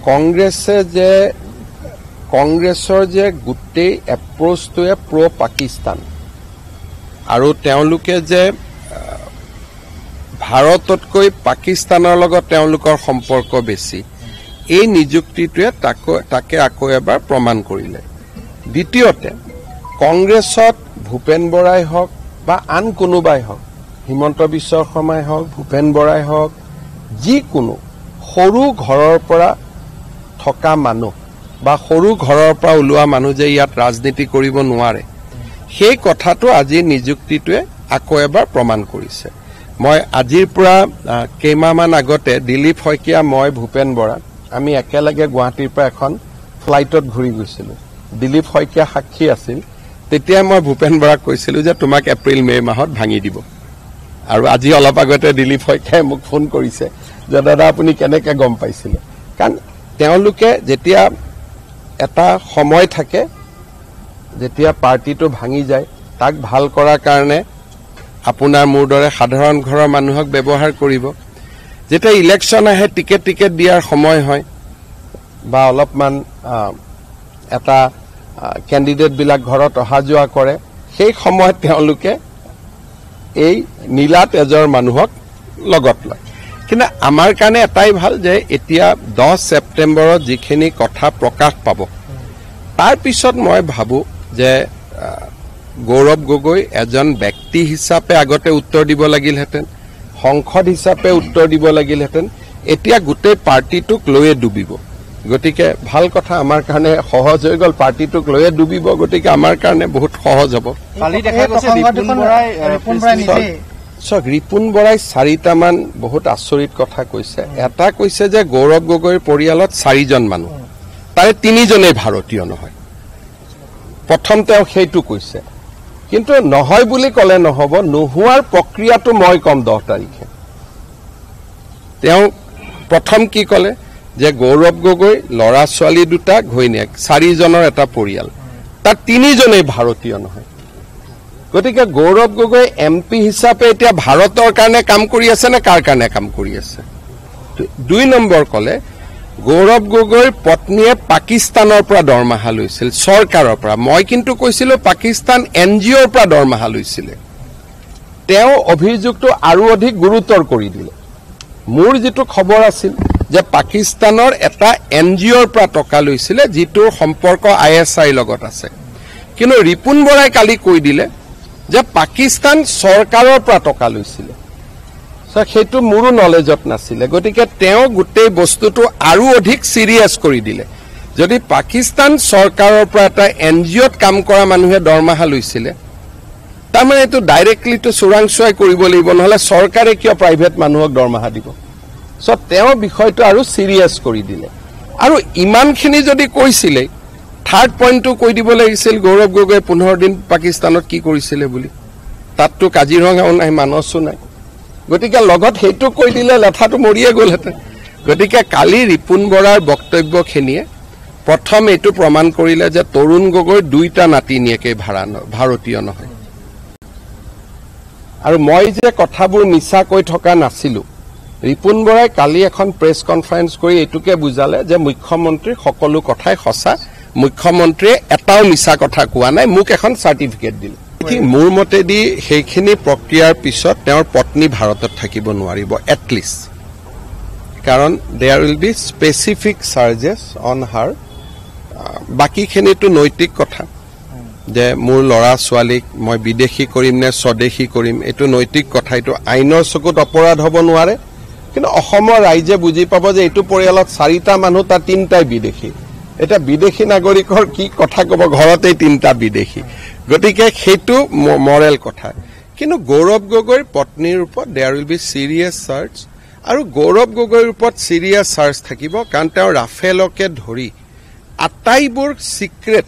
কংগ্ৰেছৰ যে গোটেই এপ্ৰোচটোৱে প্ৰ পাকিস্তান আৰু তেওঁলোকে যে ভাৰততকৈ পাকিস্তানৰ লগত তেওঁলোকৰ সম্পৰ্ক বেছি এই নিযুক্তিটোৱে তাকে আকৌ এবাৰ প্ৰমাণ কৰিলে। দ্বিতীয়তে কংগ্ৰেছত ভূপেন বৰাই হওক বা আন কোনোবাই হওক, হিমন্ত বিশ্ব শৰ্মাই হওক, ভূপেন বৰাই হওক, যিকোনো সৰু ঘৰৰ পৰা থকা মানুহ বা সৰু ঘৰৰ পৰা ওলোৱা মানুহ যে ইয়াত ৰাজনীতি কৰিব নোৱাৰে, সেই কথাটো আজিৰ নিযুক্তিটোৱে আকৌ এবাৰ প্ৰমাণ কৰিছে। মই আজিৰ পৰা কেইমাহমান আগতে দিলীপ শইকীয়া, মই, ভূপেন বৰা আমি একেলগে গুৱাহাটীৰ পৰা এখন ফ্লাইটত ঘূৰি গৈছিলোঁ। দিলীপ শইকীয়া সাক্ষী আছিল। তেতিয়া মই ভূপেন বৰাক কৈছিলোঁ যে তোমাক এপ্ৰিল মে মাহত ভাঙি দিব। আৰু আজি অলপ আগতে দিলীপ শইকীয়াই মোক ফোন কৰিছে যে দাদা আপুনি কেনেকৈ গম পাইছিলে। কাৰণ তেওঁলোকে যেতিয়া এটা সময় থাকে, যেতিয়া পাৰ্টিটো ভাঙি যায়, তাক ভাল কৰাৰ কাৰণে আপোনাৰ মোৰ দৰে সাধাৰণ ঘৰৰ মানুহক ব্যৱহাৰ কৰিব। যেতিয়া ইলেকশ্যন আহে, টিকেট দিয়াৰ সময় হয় বা অলপমান এটা কেণ্ডিডেটবিলাক ঘৰত অহা যোৱা কৰে, সেই সময়ত তেওঁলোকে এই নীলা তেজৰ মানুহক লগত লয়। কিন্তু আমাৰ কাৰণে এটাই ভাল যে এতিয়া 10 ছেপ্টেম্বৰত যিখিনি কথা প্ৰকাশ পাব, তাৰ পিছত মই ভাবোঁ যে গৌৰৱ গগৈ এজন ব্যক্তি হিচাপে আগতে উত্তৰ দিব লাগিলহেঁতেন, সংসদ হিচাপে উত্তৰ দিব লাগিলহেঁতেন। এতিয়া গোটেই পাৰ্টিটোক লৈয়ে ডুবিব। গতিকে ভাল কথা, আমাৰ কাৰণে সহজ হৈ গ'ল। পাৰ্টিটোক লৈয়ে ডুবিব, গতিকে আমাৰ কাৰণে বহুত সহজ হ'ব। চাওক, ৰিপুণ বৰাই 4টামান বহুত আচৰিত কথা কৈছে। এটা কৈছে যে গৌৰৱ গগৈৰ পৰিয়ালত 4জন মানুহ, তাৰে 3জনেই ভাৰতীয় নহয়। প্ৰথম তেওঁ সেইটো কৈছে, কিন্তু নহয় বুলি ক'লে নহ'ব। নোহোৱাৰ প্ৰক্ৰিয়াটো মই ক'ম 10 তাৰিখে। তেওঁ প্ৰথম কি ক'লে যে গৌৰৱ গগৈ ল'ৰা ছোৱালী 2টা, ঘৈণীয়েক, 4জনৰ এটা পৰিয়াল, তাত 3জনেই ভাৰতীয় নহয়। গতিকে গৌৰৱ গগৈ MP হিচাপে এতিয়া ভাৰতৰ কাৰণে কাম কৰি আছে নে কাৰ কাৰণে কাম কৰি আছে? 2 নম্বৰ ক'লে গৌৰৱ গগৈৰ পত্নীয়ে পাকিস্তানৰ পৰা দৰমহা লৈছিল, চৰকাৰৰ পৰা। মই কিন্তু কৈছিলোঁ পাকিস্তান NGOৰ পৰা দৰমহা লৈছিলে। তেওঁ অভিযোগটো আৰু অধিক গুৰুতৰ কৰি দিলে। মোৰ যিটো খবৰ আছিল যে পাকিস্তানৰ এটা NGOৰ পৰা টকা লৈছিলে, যিটোৰ সম্পৰ্ক ISIৰ লগত আছে। কিন্তু ৰিপুণ বৰাই কালি কৈ দিলে যে পাকিস্তান চৰকাৰৰ পৰা টকা লৈছিলে। সেইটো মোৰো নলেজত নাছিলে। গতিকে তেওঁ গোটেই বস্তুটো আৰু অধিক চিৰিয়াছ কৰি দিলে। যদি পাকিস্তান চৰকাৰৰ পৰা এটা NGOত কাম কৰা মানুহে দৰমহা লৈছিলে, তাৰমানে এইটো ডাইৰেক্টলিটো চোৰাংচোৱাই কৰিব লাগিব, নহ'লে চৰকাৰে কিয় প্ৰাইভেট মানুহক দৰমহা দিব? তেওঁ বিষয়টো আৰু চিৰিয়াছ কৰি দিলে। আৰু ইমানখিনি যদি কৈছিলে, থাৰ্ড পইণ্টটো কৈ দিব লাগিছিল গৌৰৱ গগৈ 15 দিন পাকিস্তানত কি কৰিছিলে বুলি। তাততো কাজিৰঙাও নাই, মানসো নাই। গতিকে লগত সেইটো কৈ দিলে লেঠাটো মৰিয়ে গ'লহেঁতেন। গতিকে কালি ৰিপুণ বৰাৰ বক্তব্যখিনিয়ে প্ৰথম এইটো প্ৰমাণ কৰিলে যে তৰুণ গগৈৰ 2টা নাতিনীয়েকে ভাৰতীয় নহয়। আৰু মই যে কথাবোৰ মিছা কৈ থকা নাছিলোঁ। ৰিপুণ বৰাই কালি এখন প্ৰেছ কনফাৰেন্স কৰি এইটোকে বুজালে যে মুখ্যমন্ত্ৰীৰ সকলো কথাই সঁচা, মুখ্যমন্ত্ৰীয়ে এটাও মিছা কথা কোৱা নাই, মোক এখন চাৰ্টিফিকেট দিলে। মোৰ মতেদি সেইখিনি প্ৰক্ৰিয়াৰ পিছত তেওঁৰ পত্নী ভাৰতত থাকিব নোৱাৰিব এটলিষ্ট, কাৰণ there will be specific charges on her. বাকীখিনিতো নৈতিক কথা, যে মোৰ ল'ৰা ছোৱালীক মই বিদেশী কৰিম নে স্বদেশী কৰিম, এইটো নৈতিক কথা। এইটো আইনৰ চকুত অপৰাধ হ'ব নোৱাৰে, কিন্তু অসমৰ ৰাইজে বুজি পাব যে এইটো পৰিয়ালত 4টা মানুহ, তাৰ 3টাই বিদেশী। এতিয়া বিদেশী নাগৰিকৰ কি কথা ক'ব, ঘৰতেই 3টা বিদেশী। গতিকে সেইটো মৰেল কথা। কিন্তু গৌৰৱ গগৈৰ পত্নীৰ ওপৰত there will be serious charge. আৰু গৌৰৱ গগৈৰ ওপৰত চিৰিয়াছ চাৰ্জ থাকিব, কাৰণ তেওঁ ৰাফেলকে ধৰি আটাইবোৰ চিক্ৰেট,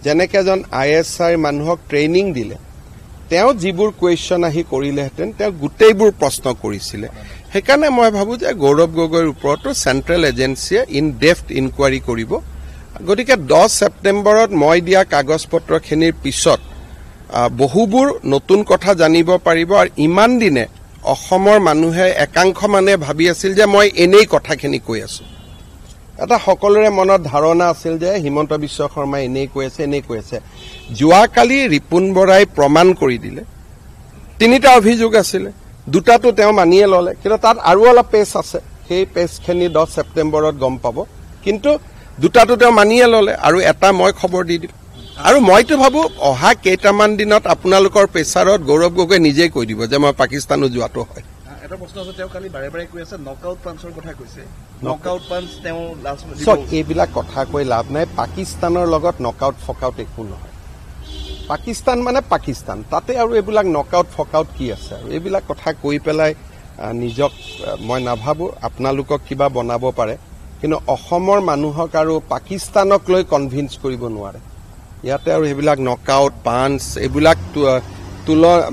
যেনেকৈ এজন ISI মানুহক ট্ৰেইনিং দিলে, তেওঁ যিবোৰ কুৱেশ্যন আহি কৰিলেহেঁতেন, তেওঁ গোটেইবোৰ প্ৰশ্ন কৰিছিলে। সেইকাৰণে মই ভাবোঁ যে গৌৰৱ গগৈৰ ওপৰতো চেণ্ট্ৰেল এজেঞ্চিয়ে ইন ডেপ্থ ইনকুৱাৰী কৰিব। গতিকে 10 ছেপ্টেম্বৰত মই দিয়া কাগজ পত্ৰখিনিৰ পিছত বহুবোৰ নতুন কথা জানিব পাৰিব। আৰু ইমান দিনে অসমৰ মানুহে একাংশ মানে ভাবি আছিল যে মই এনেই কথাখিনি কৈ আছোঁ, এটা সকলোৰে মনত ধাৰণা আছিল যে হিমন্ত বিশ্ব শৰ্মাই এনেই কৈ আছে যোৱাকালি ৰিপুন বৰাই প্ৰমাণ কৰি দিলে 3টা অভিযোগ আছিলে 2টাটো তেওঁ মানিয়ে ললে কিন্তু তাত আৰু অলপ পেজ আছে সেই পেজখিনি 10 ছেপ্টেম্বৰত গম পাব কিন্তু 2টাটো তেওঁ মানিয়ে ললে আৰু এটা মই খবৰ দি দিম আৰু মইতো ভাবো অহা কেইটামান দিনত আপোনালোকৰ প্ৰেছাৰত গৌৰৱ গগৈ নিজেই কৈ দিব যে মই পাকিস্তানো যোৱাটো হয় এটা প্ৰশ্ন আছে তেওঁ কালি বাৰে কৈ আছে নকআউট পাঞ্চৰ কথা কৈছে নকআউট পাঞ্চ তেওঁ লাষ্ট এইবিলাক কথা কৈ লাভ নাই পাকিস্তানৰ লগত নকআউট ফকআউট একো নহয় পাকিস্তান মানে পাকিস্তান তাতে আৰু এইবিলাক নকআউট ফকআউট কি আছে আৰু এইবিলাক কথা কৈ পেলাই নিজক মই নাভাবো আপোনালোকক কিবা বনাব পাৰে কিন্তু অসমৰ মানুহক আৰু পাকিস্তানক লৈ কনভিন্স কৰিব নোৱাৰে ইয়াতে আৰু এইবিলাক নকআউট পাঞ্চ এইবিলাক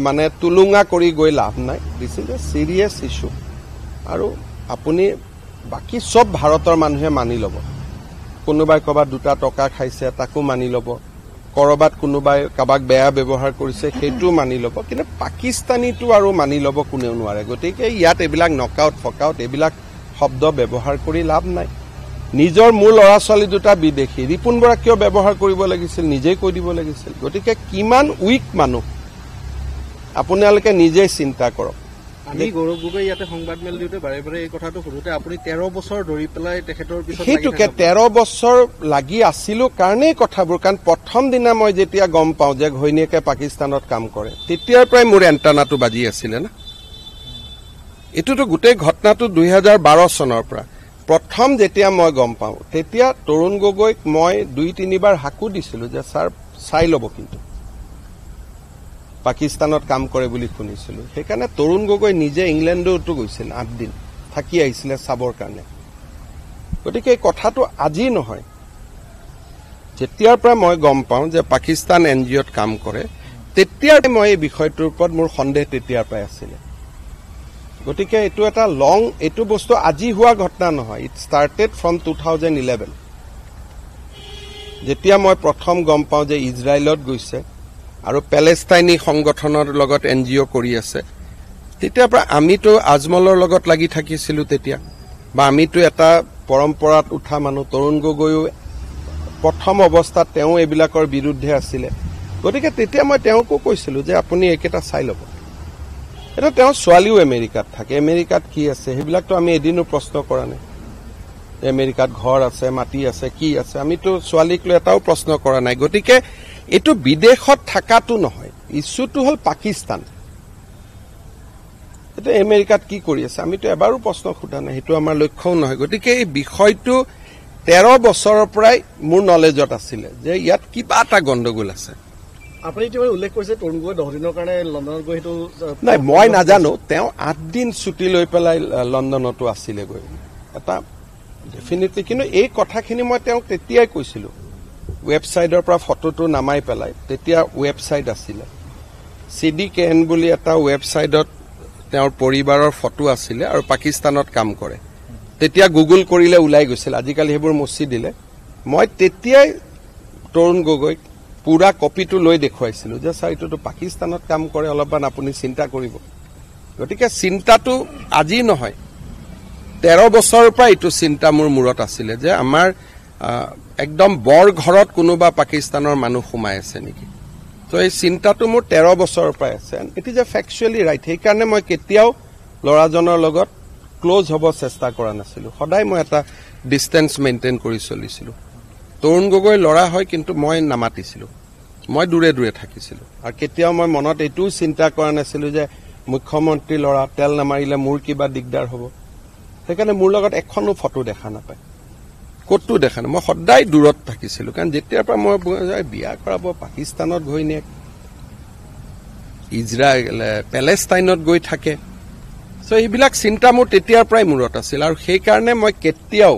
মানে তুলুঙা কৰি গৈ লাভ নাই this is a serious issue আৰু আপুনি বাকী সব ভাৰতৰ মানুহে মানি ল'ব কোনোবাই ক'ৰবাত 2টা টকা খাইছে তাকো মানি ল'ব কৰবাত কোনোবাই কাবাক বেয়া ব্যৱহাৰ কৰিছে সেইটো মানি ল'ব কিন্তু পাকিস্তানীটো আৰু মানি ল'ব কোনেও নোৱাৰে গতিকে ইয়াত এইবিলাক নকআউট ফকআউট এইবিলাক শব্দ ব্যৱহাৰ কৰি লাভ নাই নিজৰ মূল ল'ৰা ছোৱালী 2টা বিদেশী ৰিপুন বৰা কিয় ব্যৱহাৰ কৰিব লাগিছিল নিজেই কৈ দিব লাগিছিল গতিকে কিমান উইক মানুহ আপোনালোকে নিজেই চিন্তা কৰক আমি গৌৰৱ গগৈ ইয়াতে সংবাদ মেল দিওঁতে বাৰে এই কথাটো শুনোতে আপুনি 13 বছৰ ধৰি পেলাই তেখেতৰ পিছত সেইটোকে 13 বছৰ লাগি আছিলো কাৰণেই কথাবোৰ কাৰণ প্ৰথম দিনা মই যেতিয়া গম পাওঁ যে ঘৈণীয়েকে পাকিস্তানত কাম কৰে তেতিয়াৰ পৰাই মোৰ এণ্টানাটো বাজি আছিলে না এটোতো গোটেই ঘটনাটো 2012 চনৰ পৰা প্ৰথম যেতিয়া মই গম পাওঁ তেতিয়া তৰুণ গগৈক মই 2-3 বাৰ হাকু দিছিলো যে স্যাৰ চাই ল'ব কিন্তু পাকিস্তানত কাম কৰে বুলি শুনিছিলো সেইকাৰণে তৰুণ গগৈ নিজে ইংলেণ্ডতো গৈছিল 8 দিন থাকি আহিছিলে চাবৰ কাৰণে গতিকে এই কথাটো আজি নহয় যেতিয়াৰ পৰা মই গম পাওঁ যে পাকিস্তান এনজিঅ'ত কাম কৰে তেতিয়াৰ মই এই বিষয়টোৰ ওপৰত মোৰ সন্দেহ তেতিয়াৰ পৰাই আছিল গতিকে এটো এটা লং এটো বস্তু আজি হোৱা ঘটনা নহয় ইট ষ্টাৰ্টেড ফ্ৰম 2011 যেতিয়া মই প্ৰথম গম পাওঁ যে ইজৰাইলত গৈছে আৰু পেলেষ্টাইনী সংগঠনৰ লগত এনজিঅ কৰি আছে তেতিয়াৰ পৰা আমিতো আজমলৰ লগত লাগি থাকিছিলো তেতিয়া বা আমিতো এটা পৰম্পৰাত উঠা মানুহ তৰুণ গগৈও প্ৰথম অৱস্থাত তেওঁ এইবিলাকৰ বিৰুদ্ধে আছিলে গতিকে তেতিয়া মই তেওঁকো কৈছিলো যে আপুনি একেটা চাই ল'ব এটা তেওঁ ছোৱালীও আমেৰিকাত থাকে আমেৰিকাত কি আছে সেইবিলাকতো আমি এদিনো প্ৰশ্ন কৰা নাই আমেৰিকাত ঘৰ আছে মাটি আছে কি আছে আমিতো ছোৱালীক লৈ এটাও প্ৰশ্ন কৰা নাই গতিকে এটো বিদেশত থাকাটো নহয় ইস্যুটো হল পাকিস্তান এটা আমেৰিকাত কি কৰি আছে আমিতো এবাৰো প্ৰশ্ন খুটা নাই হেতু আমাৰ লক্ষ্যও নহয় গতিকে এই বিষয়টো 13 বছৰৰ পৰাই মোৰ নলেজত আছিল যে ইয়াত কিবা এটা গণ্ডগোল আছে আপুনি যেনে উল্লেখ কৰিছে তৰুণ গগৈ 10 দিনৰ কাৰণে লণ্ডনত গৈ হেতু নাই মই নাজানো তেওঁ 8 দিন ছুটি লৈ পেলাই লণ্ডনতো আছিল গৈ এটা ডেফিনেটলি কিন্তু এই কথাখিনি মই তেওঁক তেতিয়াই কৈছিলো ৱেবছাইটৰ পৰা ফটোটো নামাই পেলাই তেতিয়া ৱেবছাইট আছিল CDKN বুলি এটা ৱেবছাইটত তেওঁৰ পৰিবাৰৰ ফটো আছিল আৰু পাকিস্তানত কাম কৰে তেতিয়া গুগল কৰিলে ওলাই গৈছিল আজিকালি হেবোৰ মুছি দিলে মই তেতিয়াই তৰুণ গগৈ পুৰা কপিটো লৈ দেখুৱাইছিলো যে স্যাৰ এটো পাকিস্তানত কাম কৰে অলপমান আপুনি চিন্তা কৰিব গতিকে চিন্তাটো আজি নহয় 13 বছৰৰ পৰা এটো চিন্তা মোৰ মূৰত আছিল যে আমাৰ একদম বৰ ঘৰত কোনোবা পাকিস্তানৰ মানুহ সোমাই আছে নেকি তো এই চিন্তাটো মোৰ 13 বছৰৰ পৰা আছে ইট ইজ এ ফ্যাকচুৱেলি ৰাইট সেই কাৰণে মই কেতিয়াও লৰাজনৰ লগত ক্লোজ হ'ব চেষ্টা কৰা নাছিলো সদায় মই এটা ডিসটেন্স মেইনটেইন কৰি চলিছিলো তৰুণ গগৈ লৰা হয় কিন্তু মই নামাতিছিলো মই দূৰে দূৰে থাকিছিলো আৰু কেতিয়াও মই মনত এটো চিন্তা কৰা নাছিলো যে মুখ্যমন্ত্ৰী লৰা তেল নামাৰিলে মোৰ কিবা দিগদাৰ হ'ব সেইকাৰণে মোৰ লগত এখনো ফটো দেখা নাপায় কতটো দেখা নাই মই সদায় দূৰত থাকিছিলো কাৰণ যেতিয়াৰ পৰা মই বিয়া কৰাব পাকিস্তানত ঘৈণীয়েক ইজৰাইল পেলেষ্টাইনত গৈ থাকে সো এইবিলাক চিন্তা মোৰ তেতিয়াৰ পৰাই মূৰত আছিল আৰু সেই কাৰণে মই কেতিয়াও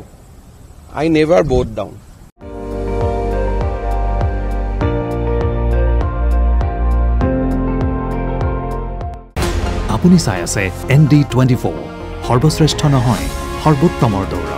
আই নেভাৰ বট ডাউন আপুনি চাই আছে ND24 সৰ্বশ্ৰেষ্ঠ নহয় সৰ্বোত্তমৰ দৌৰ